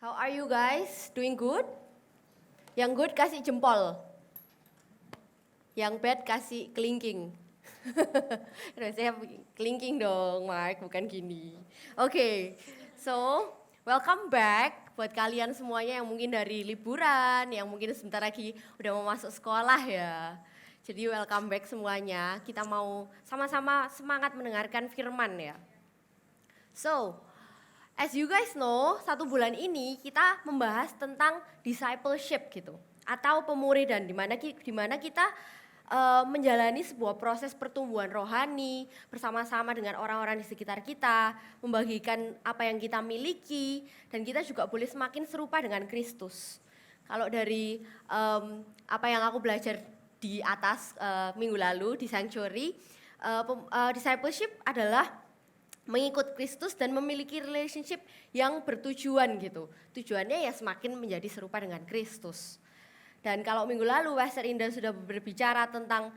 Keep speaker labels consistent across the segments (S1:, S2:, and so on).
S1: How are you guys? Doing good? Yang good kasih jempol. Yang bad kasih kelingking. Saya kelingking dong, Mark, bukan gini. Oke, so welcome back buat kalian semuanya yang mungkin dari liburan, yang mungkin sebentar lagi udah mau masuk sekolah ya. Jadi welcome back semuanya. Kita mau sama-sama semangat mendengarkan firman ya. So, as you guys know, 1 bulan ini kita membahas tentang discipleship gitu, atau pemuridan, di mana kita menjalani sebuah proses pertumbuhan rohani bersama-sama dengan orang-orang di sekitar kita, membagikan apa yang kita miliki, dan kita juga boleh semakin serupa dengan Kristus. Kalau dari apa yang aku belajar di atas minggu lalu di Sanctuary, discipleship adalah mengikut Kristus dan memiliki relationship yang bertujuan gitu. Tujuannya ya semakin menjadi serupa dengan Kristus. Dan kalau minggu lalu Wester Indah sudah berbicara tentang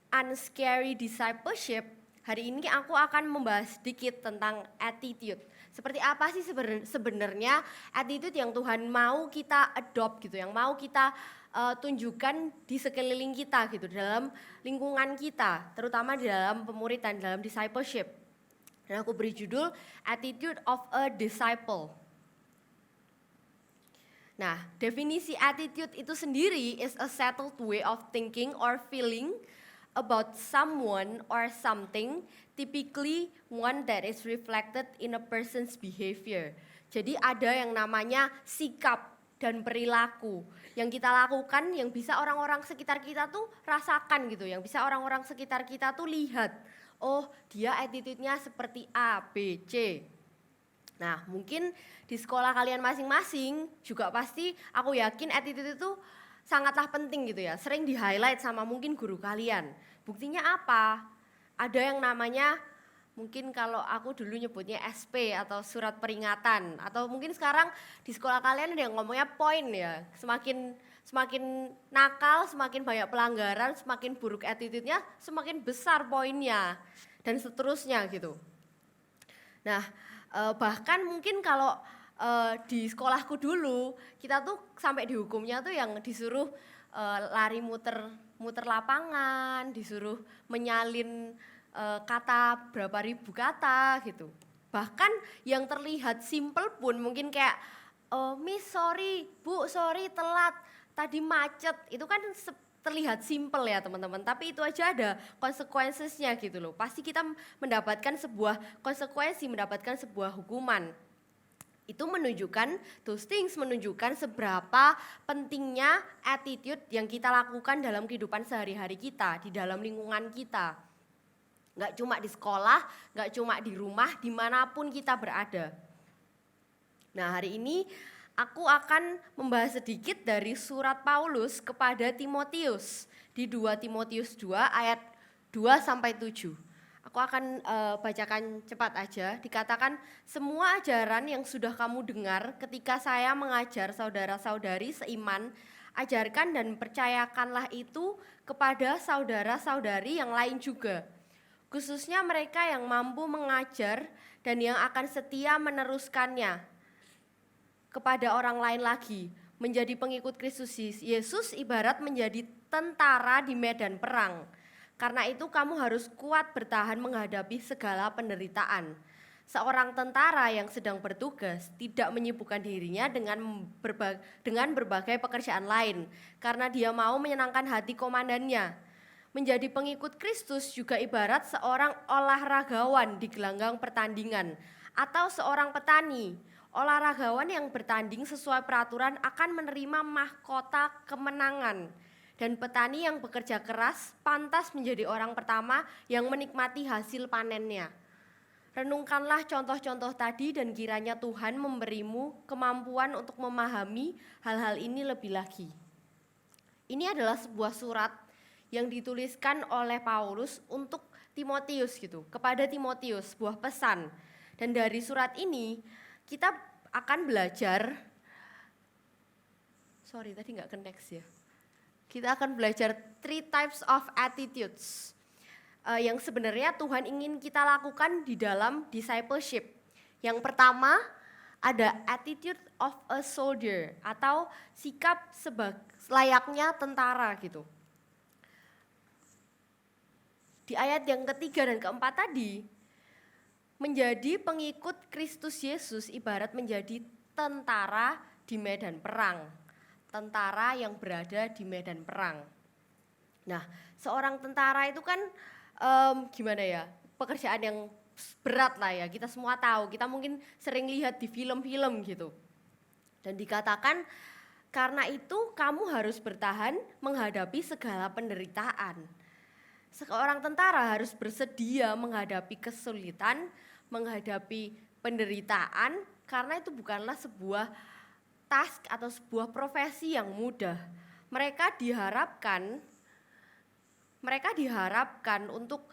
S1: unscary discipleship, hari ini aku akan membahas sedikit tentang attitude. Seperti apa sih sebenarnya attitude yang Tuhan mau kita adopt gitu, yang mau kita tunjukkan di sekeliling kita gitu, dalam lingkungan kita, terutama di dalam pemuridan, dalam discipleship. Dan aku beri judul Attitude of a Disciple. Nah, definisi attitude itu sendiri is a settled way of thinking or feeling about someone or something, typically one that is reflected in a person's behavior. Jadi ada yang namanya sikap dan perilaku yang kita lakukan, yang bisa orang-orang sekitar kita tuh rasakan gitu, yang bisa orang-orang sekitar kita tuh lihat. Oh, dia attitude-nya seperti A, B, C. Nah, mungkin di sekolah kalian masing-masing juga pasti aku yakin attitude itu sangatlah penting gitu ya. Sering di-highlight sama mungkin guru kalian. Buktinya apa? Ada yang namanya, mungkin kalau aku dulu nyebutnya SP atau surat peringatan. Atau mungkin sekarang di sekolah kalian ada yang ngomongnya poin ya. Semakin nakal, semakin banyak pelanggaran, semakin buruk attitude-nya, semakin besar poinnya, dan seterusnya gitu. Nah, bahkan mungkin kalau di sekolahku dulu, kita tuh sampai dihukumnya tuh yang disuruh lari muter lapangan, disuruh menyalin kata berapa ribu kata gitu. Bahkan yang terlihat simple pun mungkin kayak, Miss sorry, Bu sorry telat, tadi macet, itu kan terlihat simple ya teman-teman, tapi itu aja ada konsekuensinya gitu loh. Pasti kita mendapatkan sebuah konsekuensi, mendapatkan sebuah hukuman. Itu menunjukkan, those things menunjukkan seberapa pentingnya attitude yang kita lakukan dalam kehidupan sehari-hari kita, di dalam lingkungan kita. Gak cuma di sekolah, gak cuma di rumah, dimanapun kita berada. Nah, hari ini aku akan membahas sedikit dari surat Paulus kepada Timotius di 2 Timotius 2 ayat 2-7. Aku akan bacakan cepat aja. Dikatakan, semua ajaran yang sudah kamu dengar ketika saya mengajar saudara-saudari seiman, ajarkan dan percayakanlah itu kepada saudara-saudari yang lain juga. Khususnya mereka yang mampu mengajar dan yang akan setia meneruskannya kepada orang lain lagi. Menjadi pengikut Kristus Yesus ibarat menjadi tentara di medan perang. Karena itu kamu harus kuat bertahan menghadapi segala penderitaan. Seorang tentara yang sedang bertugas tidak menyibukkan dirinya dengan berbagai pekerjaan lain, karena dia mau menyenangkan hati komandannya. Menjadi pengikut Kristus juga ibarat seorang olahragawan di gelanggang pertandingan, atau seorang petani. Olahragawan yang bertanding sesuai peraturan akan menerima mahkota kemenangan. Dan petani yang bekerja keras pantas menjadi orang pertama yang menikmati hasil panennya. Renungkanlah contoh-contoh tadi dan kiranya Tuhan memberimu kemampuan untuk memahami hal-hal ini lebih lagi. Ini adalah sebuah surat yang dituliskan oleh Paulus untuk Timotius gitu, kepada Timotius, sebuah pesan. Dan dari surat ini kita akan belajar, tadi nggak connect ya. Kita akan belajar 3 types of attitudes yang sebenarnya Tuhan ingin kita lakukan di dalam discipleship. Yang pertama ada attitude of a soldier atau sikap layaknya tentara gitu. Di ayat yang ketiga dan keempat tadi, menjadi pengikut Kristus Yesus ibarat menjadi tentara di medan perang. Tentara yang berada di medan perang. Nah, seorang tentara itu kan gimana ya, pekerjaan yang berat lah ya, kita semua tahu, kita mungkin sering lihat di film-film gitu. Dan dikatakan, karena itu kamu harus bertahan menghadapi segala penderitaan. Seorang tentara harus bersedia menghadapi kesulitan, menghadapi penderitaan, karena itu bukanlah sebuah task atau sebuah profesi yang mudah. Mereka diharapkan untuk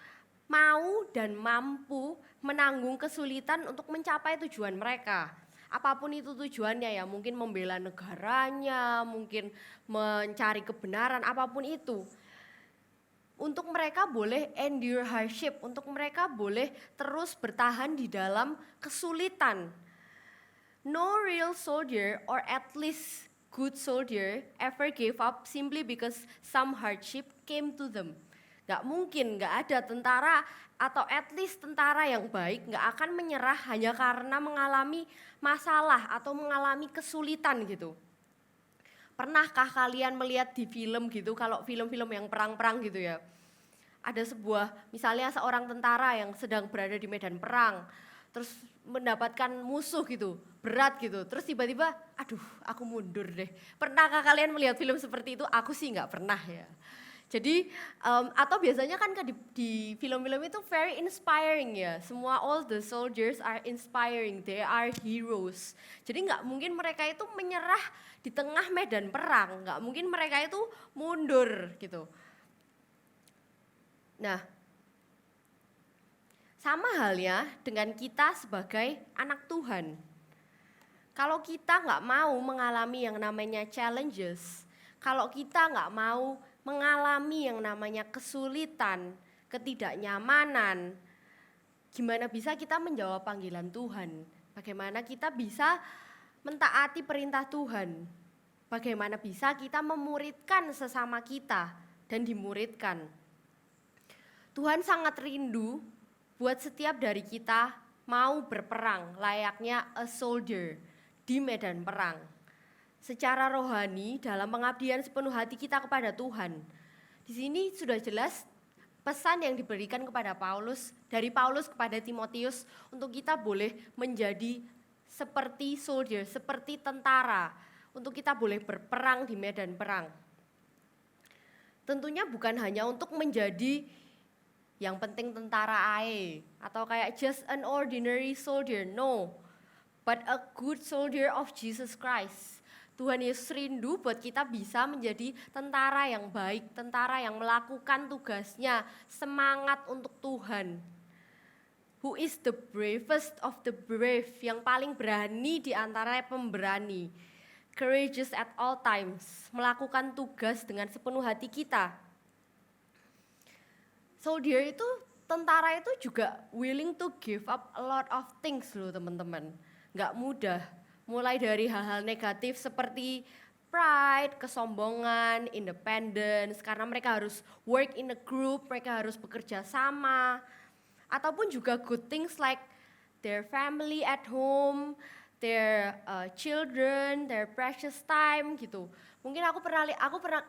S1: mau dan mampu menanggung kesulitan untuk mencapai tujuan mereka. Apapun itu tujuannya ya, mungkin membela negaranya, mungkin mencari kebenaran, apapun itu. Untuk mereka boleh endure hardship, untuk mereka boleh terus bertahan di dalam kesulitan. No real soldier, or at least good soldier, ever gave up simply because some hardship came to them. Gak mungkin, gak ada tentara atau at least tentara yang baik gak akan menyerah hanya karena mengalami masalah atau mengalami kesulitan gitu. Pernahkah kalian melihat di film gitu, kalau film-film yang perang-perang gitu ya, ada sebuah, misalnya seorang tentara yang sedang berada di medan perang, terus mendapatkan musuh gitu, berat gitu, terus tiba-tiba, aduh aku mundur deh. Pernahkah kalian melihat film seperti itu? Aku sih nggak pernah ya. Jadi, atau biasanya kan di film-film itu very inspiring ya, semua all the soldiers are inspiring, they are heroes. Jadi nggak mungkin mereka itu menyerah di tengah medan perang, nggak mungkin mereka itu mundur gitu. Nah, sama halnya dengan kita sebagai anak Tuhan. Kalau kita nggak mau mengalami yang namanya challenges, kalau kita nggak mau mengalami yang namanya kesulitan, ketidaknyamanan, gimana bisa kita menjawab panggilan Tuhan? Bagaimana kita bisa mentaati perintah Tuhan? Bagaimana bisa kita memuridkan sesama kita dan dimuridkan? Tuhan sangat rindu buat setiap dari kita mau berperang layaknya a soldier di medan perang. Secara rohani dalam pengabdian sepenuh hati kita kepada Tuhan. Di sini sudah jelas pesan yang diberikan kepada Paulus, dari Paulus kepada Timotius untuk kita boleh menjadi seperti soldier, seperti tentara, untuk kita boleh berperang di medan perang. Tentunya bukan hanya untuk menjadi yang penting tentara ae, atau kayak just an ordinary soldier, no. But a good soldier of Jesus Christ. Tuhan Yesus rindu buat kita bisa menjadi tentara yang baik, tentara yang melakukan tugasnya, semangat untuk Tuhan. Who is the bravest of the brave, yang paling berani di antara pemberani. Courageous at all times, melakukan tugas dengan sepenuh hati kita. Soldier itu, tentara itu juga willing to give up a lot of things loh teman-teman. Gak mudah. Mulai dari hal-hal negatif seperti pride, kesombongan, independence, karena mereka harus work in a group, mereka harus bekerja sama. Ataupun juga good things like their family at home, their children, their precious time gitu. Mungkin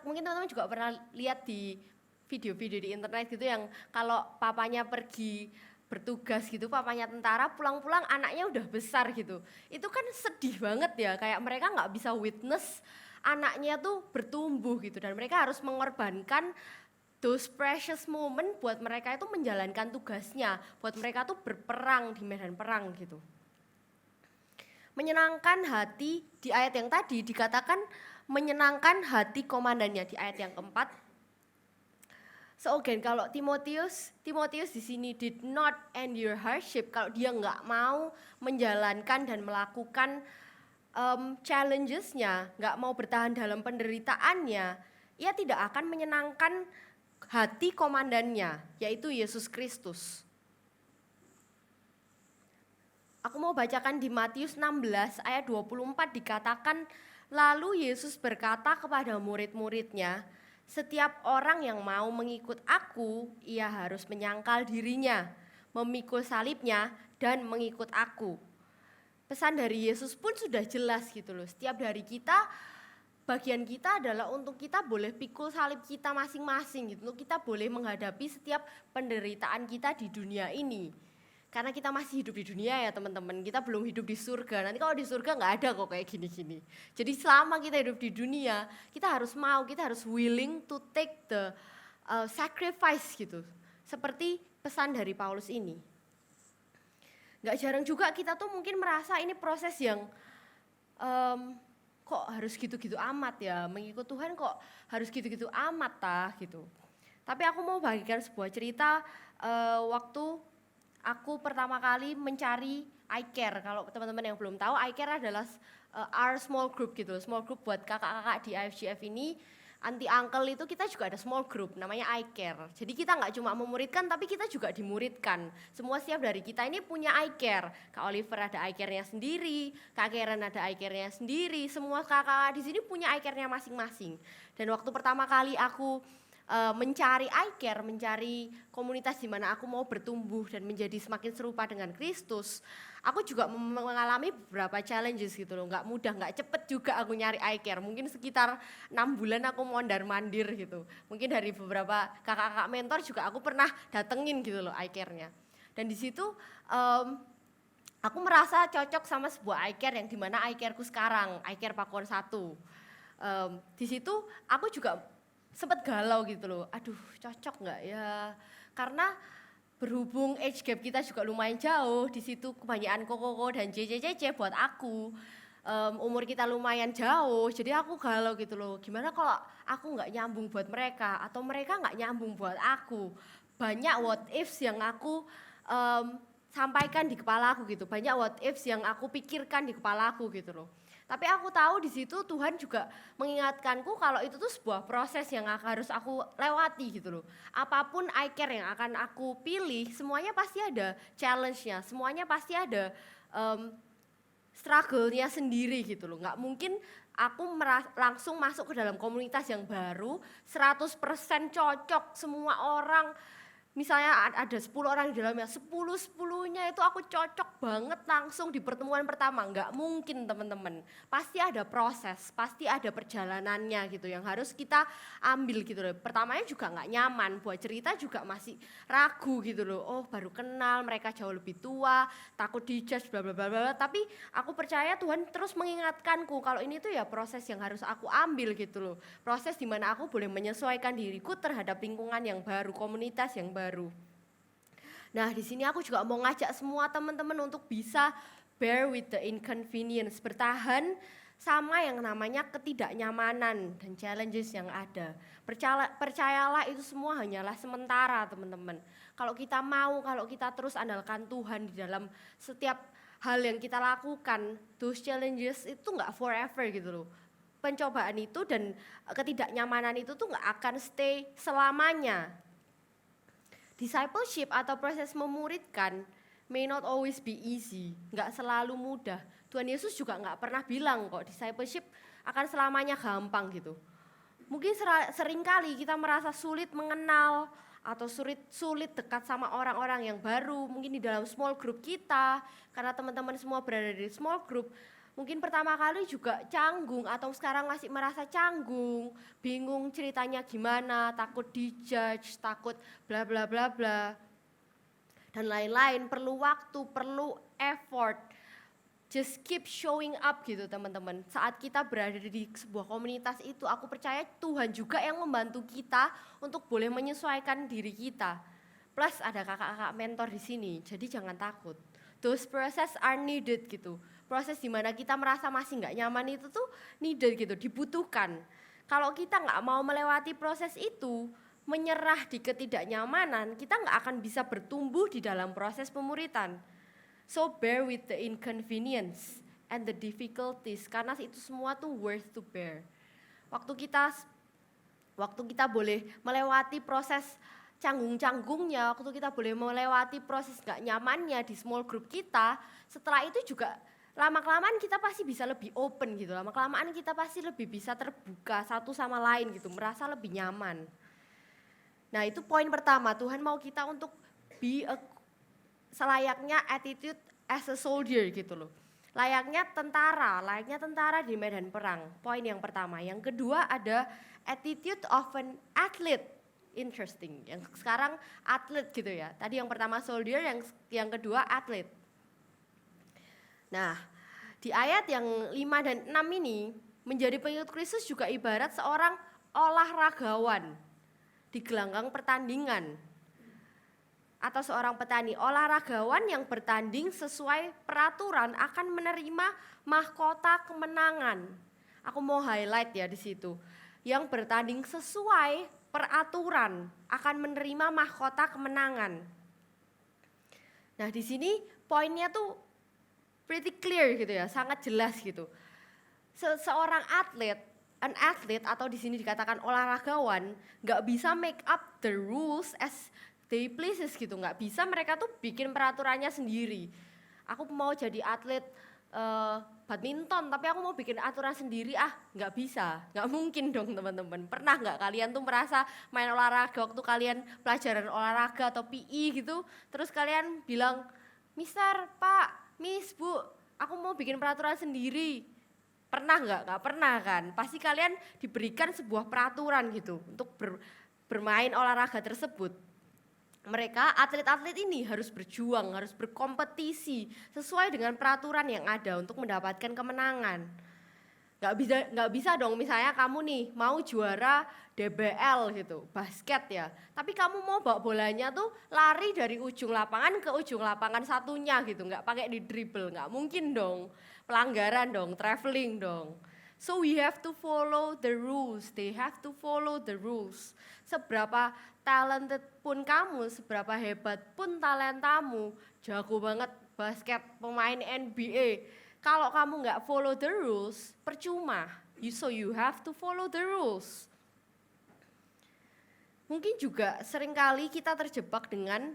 S1: mungkin teman-teman juga pernah lihat di video-video di internet gitu yang kalau papanya pergi bertugas gitu, papanya tentara, pulang-pulang anaknya udah besar gitu. Itu kan sedih banget ya, kayak mereka nggak bisa witness anaknya tuh bertumbuh gitu, dan mereka harus mengorbankan those precious moment buat mereka itu menjalankan tugasnya, buat mereka tuh berperang di medan perang gitu. Menyenangkan hati, di ayat yang tadi dikatakan menyenangkan hati komandannya di ayat yang keempat. So again, kalau Timotius di sini did not endure hardship, kalau dia nggak mau menjalankan dan melakukan challenges-nya, nggak mau bertahan dalam penderitaannya, ia tidak akan menyenangkan hati komandannya, yaitu Yesus Kristus. Aku mau bacakan di Matius 16 ayat 24 dikatakan, lalu Yesus berkata kepada murid-muridnya, setiap orang yang mau mengikut aku, ia harus menyangkal dirinya, memikul salibnya, dan mengikut aku. Pesan dari Yesus pun sudah jelas gitu loh. Setiap dari kita, bagian kita adalah untuk kita boleh pikul salib kita masing-masing gitu loh. Kita boleh menghadapi setiap penderitaan kita di dunia ini. Karena kita masih hidup di dunia ya teman-teman, kita belum hidup di surga. Nanti kalau di surga nggak ada kok kayak gini-gini. Jadi selama kita hidup di dunia, kita harus willing to take the sacrifice gitu. Seperti pesan dari Paulus ini. Nggak jarang juga kita tuh mungkin merasa ini proses yang kok harus gitu-gitu amat ya, mengikut Tuhan kok harus gitu-gitu amat tah gitu. Tapi aku mau bagikan sebuah cerita waktu aku pertama kali mencari iCare. Kalau teman-teman yang belum tahu, iCare adalah our small group gitu. Small group buat kakak-kakak di IFGF ini, anti uncle itu kita juga ada small group namanya iCare. Jadi kita nggak cuma memuridkan tapi kita juga dimuridkan. Semua setiap dari kita ini punya iCare. Kak Oliver ada iCare-nya sendiri, Kak Karen ada iCare-nya sendiri. Semua kakak di sini punya iCare-nya masing-masing. Dan waktu pertama kali aku mencari iCare, mencari komunitas di mana aku mau bertumbuh dan menjadi semakin serupa dengan Kristus, aku juga mengalami beberapa challenges gitu loh, nggak mudah, nggak cepet juga aku nyari iCare, mungkin sekitar 6 bulan aku mondar-mandir gitu, mungkin dari beberapa kakak-kakak mentor juga aku pernah datengin gitu loh iCare-nya, dan di situ aku merasa cocok sama sebuah iCare yang dimana iCare-ku sekarang, iCare Pakuan 1. Di situ aku juga sempat galau gitu loh, aduh cocok nggak ya, karena berhubung age gap kita juga lumayan jauh, di situ kebanyakan koko dan cece buat aku, umur kita lumayan jauh, jadi aku galau gitu loh, gimana kalau aku nggak nyambung buat mereka, atau mereka nggak nyambung buat aku, banyak what ifs yang aku sampaikan di kepala aku gitu, banyak what ifs yang aku pikirkan di kepala aku gitu loh. Tapi aku tahu di situ Tuhan juga mengingatkanku kalau itu tuh sebuah proses yang harus aku lewati gitu loh. Apapun iCare yang akan aku pilih, semuanya pasti ada challenge-nya, semuanya pasti ada struggle-nya sendiri gitu loh. Nggak mungkin aku langsung masuk ke dalam komunitas yang baru, 100% cocok semua orang. Misalnya ada 10 orang di dalamnya, 10-10-nya itu aku cocok banget langsung di pertemuan pertama. Nggak mungkin teman-teman, pasti ada proses, pasti ada perjalanannya gitu yang harus kita ambil gitu loh. Pertamanya juga nggak nyaman, buat cerita juga masih ragu gitu loh. Oh baru kenal, mereka jauh lebih tua, takut dijudge bla bla bla bla. Tapi aku percaya Tuhan terus mengingatkanku kalau ini tuh ya proses yang harus aku ambil gitu loh. Proses dimana aku boleh menyesuaikan diriku terhadap lingkungan yang baru, komunitas yang baru. Nah, di sini aku juga mau ngajak semua teman-teman untuk bisa bear with the inconvenience, bertahan sama yang namanya ketidaknyamanan dan challenges yang ada. Percayalah itu semua hanyalah sementara, teman-teman. Kalau kita mau, kalau kita terus andalkan Tuhan di dalam setiap hal yang kita lakukan, those challenges itu nggak forever gitu loh. Pencobaan itu dan ketidaknyamanan itu tuh nggak akan stay selamanya. Discipleship atau proses memuridkan may not always be easy, nggak selalu mudah. Tuhan Yesus juga nggak pernah bilang kok discipleship akan selamanya gampang gitu. Mungkin sering kali kita merasa sulit mengenal atau sulit dekat sama orang-orang yang baru, mungkin di dalam small group kita, karena teman-teman semua berada di small group. Mungkin pertama kali juga canggung atau sekarang masih merasa canggung, bingung ceritanya gimana, takut dijudge, takut bla bla bla bla. Dan lain-lain, perlu waktu, perlu effort. Just keep showing up gitu teman-teman. Saat kita berada di sebuah komunitas itu, aku percaya Tuhan juga yang membantu kita untuk boleh menyesuaikan diri kita. Plus ada kakak-kakak mentor di sini, jadi jangan takut. Those process are needed gitu. Proses dimana kita merasa masih nggak nyaman itu tuh needed gitu, dibutuhkan. Kalau kita nggak mau melewati proses itu, menyerah di ketidaknyamanan, kita nggak akan bisa bertumbuh di dalam proses pemuritan. So bear with the inconvenience and the difficulties, karena itu semua tuh worth to bear. Waktu kita boleh melewati proses canggung-canggungnya, waktu kita boleh melewati proses gak nyamannya di small group kita, setelah itu juga lama-kelamaan kita pasti bisa lebih open gitu, lama-kelamaan kita pasti lebih bisa terbuka satu sama lain gitu, merasa lebih nyaman. Nah itu poin pertama, Tuhan mau kita untuk selayaknya attitude as a soldier gitu loh. Layaknya tentara di medan perang, poin yang pertama. Yang kedua ada attitude of an athlete. Interesting. Yang sekarang atlet gitu ya. Tadi yang pertama soldier, yang kedua atlet. Nah, di ayat yang 5 dan 6 ini menjadi pengikut Kristus juga ibarat seorang olahragawan di gelanggang pertandingan. Atau seorang petani, olahragawan yang bertanding sesuai peraturan akan menerima mahkota kemenangan. Aku mau highlight ya di situ. Yang bertanding sesuai peraturan akan menerima mahkota kemenangan. Nah, di sini poinnya tuh pretty clear gitu ya, sangat jelas gitu. Seorang an athlete atau di sini dikatakan olahragawan, nggak bisa make up the rules as they pleases gitu, nggak bisa mereka tuh bikin peraturannya sendiri. Aku mau jadi atlet badminton, tapi aku mau bikin aturan sendiri, nggak bisa, nggak mungkin dong teman-teman. Pernah nggak kalian tuh merasa main olahraga waktu kalian pelajaran olahraga atau PI gitu, terus kalian bilang, Mister, Pak, Miss, Bu, aku mau bikin peraturan sendiri. Pernah nggak? Nggak pernah kan? Pasti kalian diberikan sebuah peraturan gitu untuk bermain olahraga tersebut. Mereka, atlet-atlet ini harus berjuang, harus berkompetisi sesuai dengan peraturan yang ada untuk mendapatkan kemenangan. Nggak bisa dong misalnya kamu nih mau juara DBL gitu, basket ya. Tapi kamu mau bawa bolanya tuh lari dari ujung lapangan ke ujung lapangan satunya gitu, nggak pakai di dribble, nggak mungkin dong. Pelanggaran dong, traveling dong. So we have to follow the rules, they have to follow the rules. Seberapa talented pun kamu, seberapa hebat pun talentamu, jago banget basket, pemain NBA, kalau kamu nggak follow the rules, percuma. So you have to follow the rules. Mungkin juga seringkali kita terjebak dengan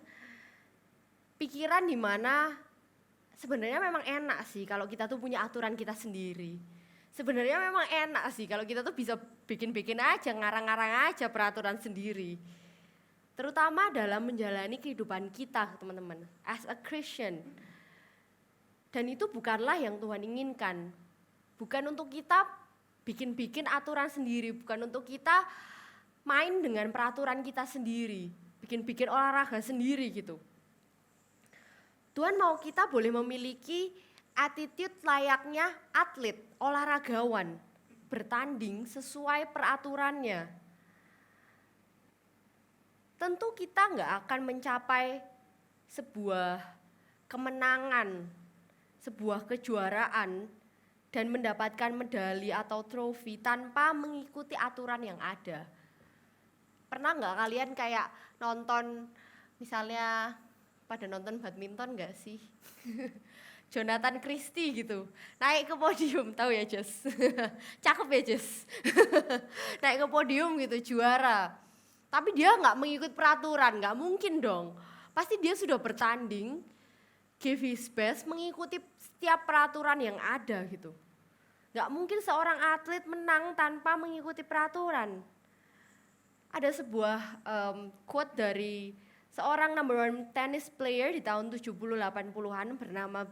S1: pikiran di mana sebenarnya memang enak sih kalau kita tuh punya aturan kita sendiri. Sebenarnya memang enak sih kalau kita tuh bisa bikin-bikin aja, ngarang-ngarang aja peraturan sendiri. Terutama dalam menjalani kehidupan kita, teman-teman, as a Christian. Dan itu bukanlah yang Tuhan inginkan. Bukan untuk kita bikin-bikin aturan sendiri, bukan untuk kita main dengan peraturan kita sendiri, bikin-bikin olahraga sendiri gitu. Tuhan mau kita boleh memiliki attitude layaknya atlet, olahragawan, bertanding sesuai peraturannya. Tentu kita nggak akan mencapai sebuah kemenangan, sebuah kejuaraan, dan mendapatkan medali atau trofi tanpa mengikuti aturan yang ada. Pernah nggak kalian kayak nonton, misalnya pada nonton badminton nggak sih? Jonathan Christie gitu, naik ke podium, tahu ya Jess? Cakep ya Jess? Naik ke podium gitu, juara. Tapi dia nggak mengikuti peraturan, nggak mungkin dong. Pasti dia sudah bertanding, give his best, mengikuti setiap peraturan yang ada gitu. Nggak mungkin seorang atlet menang tanpa mengikuti peraturan. Ada sebuah quote dari seorang number one tennis player di tahun 70-80-an bernama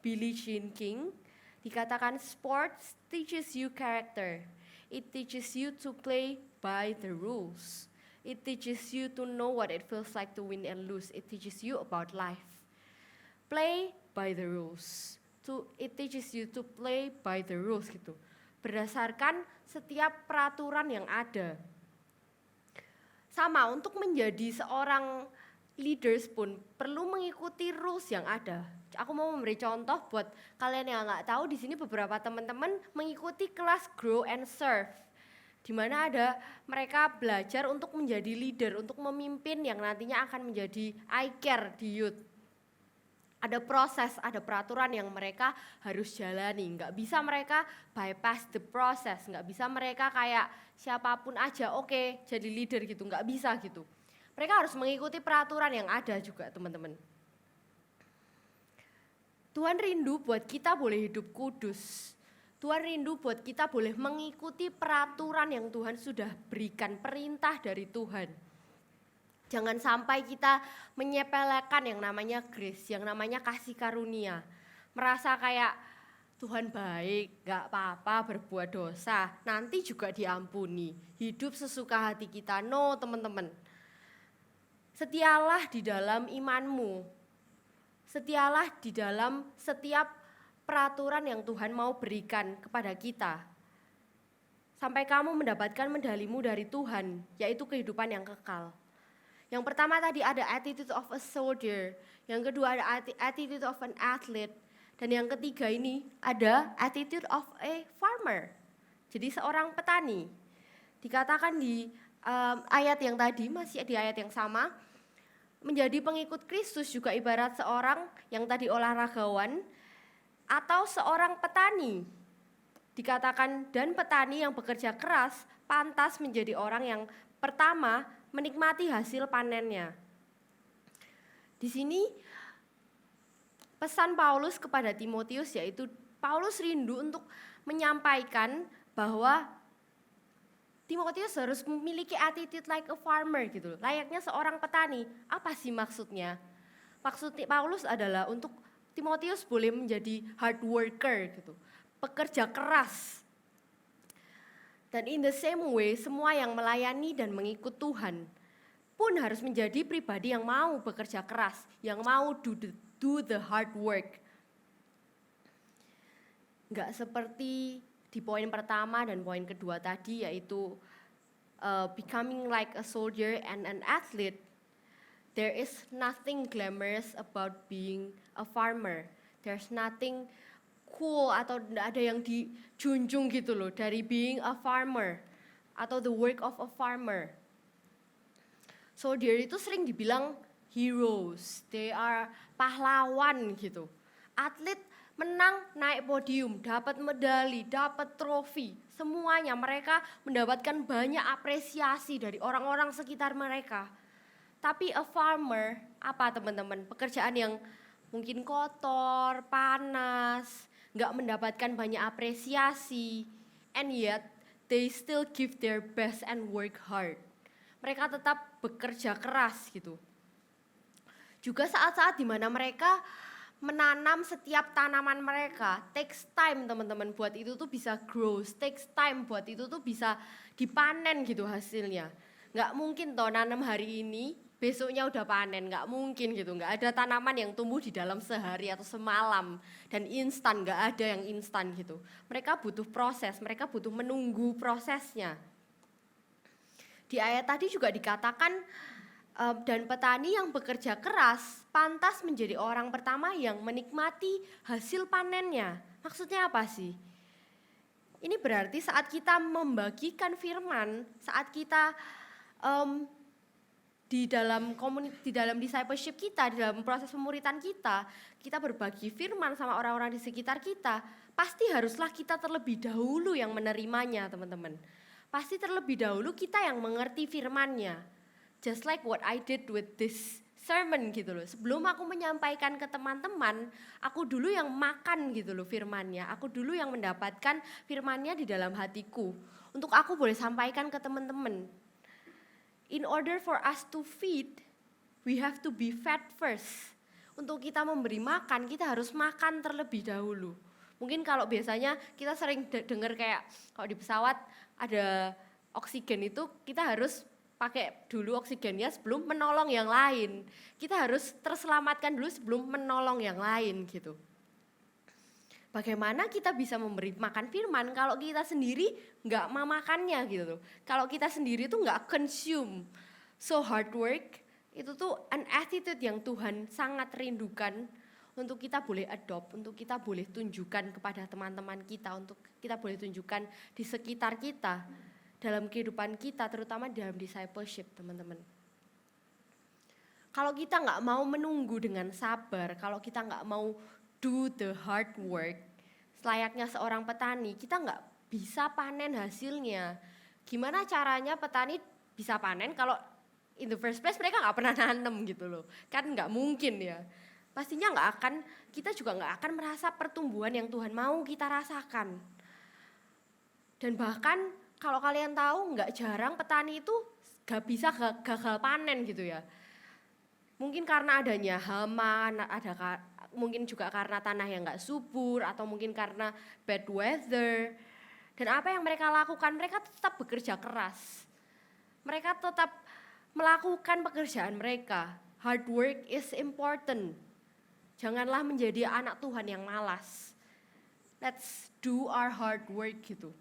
S1: Billie Jean King, dikatakan sports teaches you character. It teaches you to play by the rules. It teaches you to know what it feels like to win and lose. It teaches you about life. Play by the rules. It teaches you to play by the rules gitu. Berdasarkan setiap peraturan yang ada. Sama, untuk menjadi seorang leaders pun perlu mengikuti rules yang ada. Aku mau memberi contoh buat kalian yang nggak tahu, di sini beberapa teman-teman mengikuti kelas Grow and Serve, di mana ada mereka belajar untuk menjadi leader, untuk memimpin yang nantinya akan menjadi I-Care di youth. Ada proses, ada peraturan yang mereka harus jalani. Nggak bisa mereka bypass the process, nggak bisa mereka kayak siapapun aja, oke, jadi leader gitu, nggak bisa gitu. Mereka harus mengikuti peraturan yang ada juga, teman-teman. Tuhan rindu buat kita boleh hidup kudus. Tuhan rindu buat kita boleh mengikuti peraturan yang Tuhan sudah berikan, perintah dari Tuhan. Jangan sampai kita menyepelekan yang namanya grace, yang namanya kasih karunia. Merasa kayak Tuhan baik, gak apa-apa berbuat dosa, nanti juga diampuni. Hidup sesuka hati kita. No, teman-teman. Setialah di dalam imanmu. Setialah di dalam setiap peraturan yang Tuhan mau berikan kepada kita. Sampai kamu mendapatkan medalimu dari Tuhan, yaitu kehidupan yang kekal. Yang pertama tadi ada attitude of a soldier, yang kedua ada attitude of an athlete, dan yang ketiga ini ada attitude of a farmer. Jadi seorang petani. Dikatakan di ayat yang tadi, masih di ayat yang sama, menjadi pengikut Kristus juga ibarat seorang yang tadi olahragawan atau seorang petani. Dikatakan dan petani yang bekerja keras pantas menjadi orang yang pertama menikmati hasil panennya. Di sini pesan Paulus kepada Timotius yaitu Paulus rindu untuk menyampaikan bahwa Timotius harus memiliki attitude like a farmer gitu, layaknya seorang petani. Apa sih maksudnya? Maksud Paulus adalah untuk Timotius boleh menjadi hard worker gitu, pekerja keras. Dan in the same way, semua yang melayani dan mengikut Tuhan pun harus menjadi pribadi yang mau bekerja keras, yang mau do the hard work. Enggak seperti di poin pertama dan poin kedua tadi yaitu becoming like a soldier and an athlete. There is nothing glamorous about being a farmer. There's nothing cool atau ada yang dijunjung gitu loh dari being a farmer atau the work of a farmer. Soldier itu sering dibilang heroes, they are pahlawan gitu. Atlet menang, naik podium, dapat medali, dapat trofi, semuanya mereka mendapatkan banyak apresiasi dari orang-orang sekitar mereka. Tapi a farmer, apa teman-teman? Pekerjaan yang mungkin kotor, panas, nggak mendapatkan banyak apresiasi, and yet they still give their best and work hard. Mereka tetap bekerja keras gitu. Juga saat-saat di mana mereka menanam setiap tanaman mereka, takes time teman-teman buat itu tuh bisa grow, takes time buat itu tuh bisa dipanen gitu hasilnya. Nggak mungkin toh nanam hari ini, besoknya udah panen, nggak mungkin gitu. Nggak ada tanaman yang tumbuh di dalam sehari atau semalam dan instan, nggak ada yang instan gitu. Mereka butuh proses, mereka butuh menunggu prosesnya. Di ayat tadi juga dikatakan, dan petani yang bekerja keras pantas menjadi orang pertama yang menikmati hasil panennya. Maksudnya apa sih? Ini berarti saat kita membagikan firman, saat kita di dalam discipleship kita, di dalam proses pemuritan kita berbagi firman sama orang-orang di sekitar kita, pasti haruslah kita terlebih dahulu yang menerimanya, teman-teman. Pasti terlebih dahulu kita yang mengerti firman-Nya. Just like what I did with this sermon gitu loh. Sebelum aku menyampaikan ke teman-teman, aku dulu yang makan gitu loh firman-Nya. Aku dulu yang mendapatkan firman-Nya di dalam hatiku. Untuk aku boleh sampaikan ke teman-teman. In order for us to feed, we have to be fed first. Untuk kita memberi makan, kita harus makan terlebih dahulu. Mungkin kalau biasanya kita sering dengar kayak kalau di pesawat ada oksigen itu kita harus pakai dulu oksigennya sebelum menolong yang lain. Kita harus terselamatkan dulu sebelum menolong yang lain gitu. Bagaimana kita bisa memberi makan firman kalau kita sendiri nggak memakannya gitu. Kalau kita sendiri tuh nggak consume. So hard work itu tuh an attitude yang Tuhan sangat rindukan untuk kita boleh adopt, untuk kita boleh tunjukkan kepada teman-teman kita, untuk kita boleh tunjukkan di sekitar kita. Dalam kehidupan kita, terutama dalam discipleship, teman-teman. Kalau kita nggak mau menunggu dengan sabar, kalau kita nggak mau do the hard work, selayaknya seorang petani, kita nggak bisa panen hasilnya. Gimana caranya petani bisa panen kalau in the first place mereka nggak pernah nanem gitu loh. Kan nggak mungkin ya. Pastinya kita juga nggak akan merasa pertumbuhan yang Tuhan mau kita rasakan. Dan bahkan kalau kalian tahu nggak jarang petani itu gak bisa gagal panen gitu ya. Mungkin karena adanya hama, mungkin juga karena tanah yang nggak subur, atau mungkin karena bad weather. Dan apa yang mereka lakukan, mereka tetap bekerja keras. Mereka tetap melakukan pekerjaan mereka. Hard work is important. Janganlah menjadi anak Tuhan yang malas. Let's do our hard work gitu.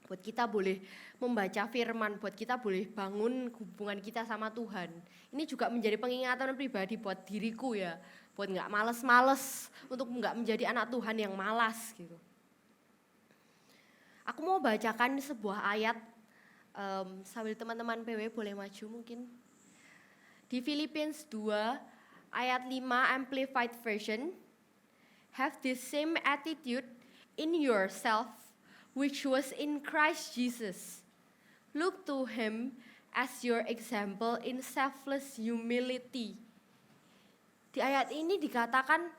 S1: Buat kita boleh membaca firman, buat kita boleh bangun hubungan kita sama Tuhan. Ini juga menjadi pengingatan pribadi buat diriku ya. Buat gak males-males, untuk gak menjadi anak Tuhan yang malas gitu. Aku mau bacakan sebuah ayat, sambil teman-teman PW boleh maju mungkin. Di Philippians 2 ayat 5 Amplified Version. Have this same attitude in yourself which was in Christ Jesus. Look to him as your example in selfless humility. Di ayat ini dikatakan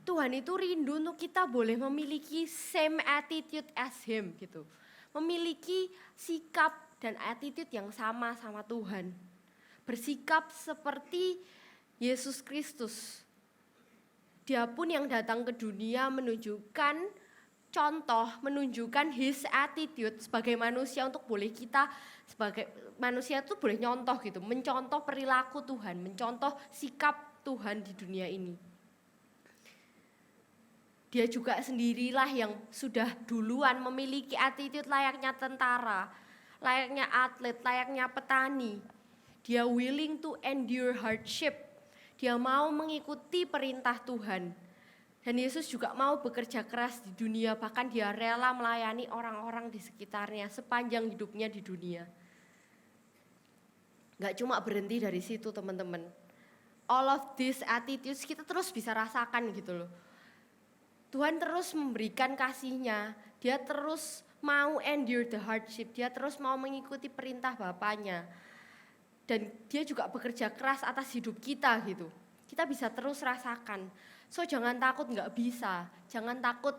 S1: Tuhan itu rindu untuk kita boleh memiliki same attitude as him gitu. Memiliki sikap dan attitude yang sama Tuhan. Bersikap seperti Yesus Kristus. Dia pun yang datang ke dunia menunjukkan contoh, menunjukkan his attitude sebagai manusia untuk boleh kita sebagai manusia itu boleh nyontoh gitu. Mencontoh perilaku Tuhan, mencontoh sikap Tuhan di dunia ini. Dia juga sendirilah yang sudah duluan memiliki attitude layaknya tentara, layaknya atlet, layaknya petani. Dia willing to endure hardship. Dia mau mengikuti perintah Tuhan. Dan Yesus juga mau bekerja keras di dunia, bahkan dia rela melayani orang-orang di sekitarnya sepanjang hidupnya di dunia. Gak cuma berhenti dari situ teman-teman. All of these attitudes kita terus bisa rasakan gitu loh. Tuhan terus memberikan kasih-Nya, dia terus mau endure the hardship, dia terus mau mengikuti perintah Bapaknya. Dan dia juga bekerja keras atas hidup kita gitu. Kita bisa terus rasakan. So jangan takut nggak bisa, jangan takut,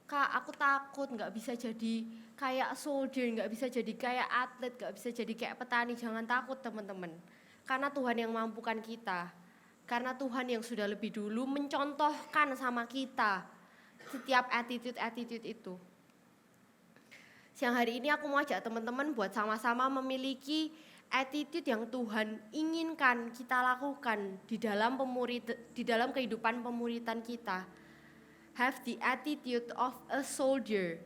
S1: Kak aku takut nggak bisa jadi kayak soldier, nggak bisa jadi kayak atlet, nggak bisa jadi kayak petani. Jangan takut teman-teman, karena Tuhan yang mampukan kita. Karena Tuhan yang sudah lebih dulu mencontohkan sama kita setiap attitude itu. Siang hari ini aku mau ajak teman-teman buat sama-sama memiliki attitude yang Tuhan inginkan kita lakukan di dalam kehidupan pemuritan kita. Have the attitude of a soldier,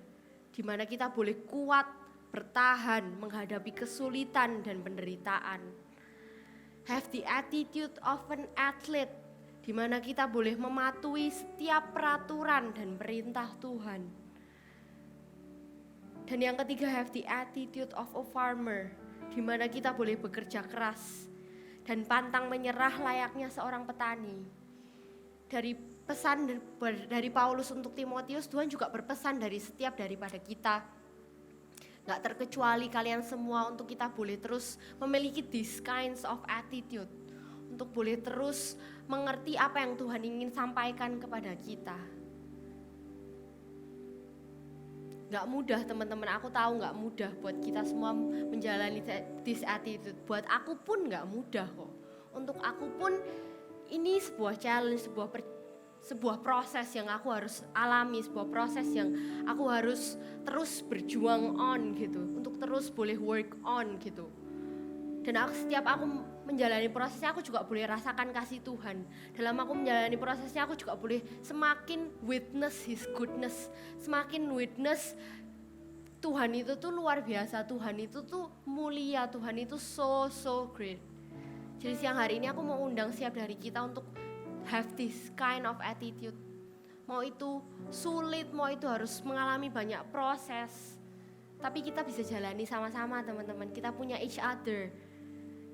S1: di mana kita boleh kuat, bertahan, menghadapi kesulitan dan penderitaan. Have the attitude of an athlete, di mana kita boleh mematuhi setiap peraturan dan perintah Tuhan. Dan yang ketiga, have the attitude of a farmer, di mana kita boleh bekerja keras dan pantang menyerah layaknya seorang petani. Dari pesan dari Paulus untuk Timotius, Tuhan juga berpesan dari setiap daripada kita. Gak terkecuali kalian semua, untuk kita boleh terus memiliki these kinds of attitude. Untuk boleh terus mengerti apa yang Tuhan ingin sampaikan kepada kita. Gak mudah teman-teman, aku tahu gak mudah buat kita semua menjalani this attitude. Buat aku pun gak mudah kok. Untuk aku pun ini sebuah challenge, sebuah proses yang aku harus alami, sebuah proses yang aku harus terus berjuang on gitu, untuk terus boleh work on gitu. Dan setiap aku menjalani prosesnya, aku juga boleh rasakan kasih Tuhan. Dalam aku menjalani prosesnya, aku juga boleh semakin witness His goodness, semakin witness Tuhan itu tuh luar biasa, Tuhan itu tuh mulia, Tuhan itu so great. Jadi siang hari ini aku mau undang setiap dari kita untuk have this kind of attitude. Mau itu sulit, mau itu harus mengalami banyak proses, tapi kita bisa jalani sama-sama teman-teman. Kita punya each other,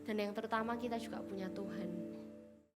S1: dan yang terutama kita juga punya Tuhan.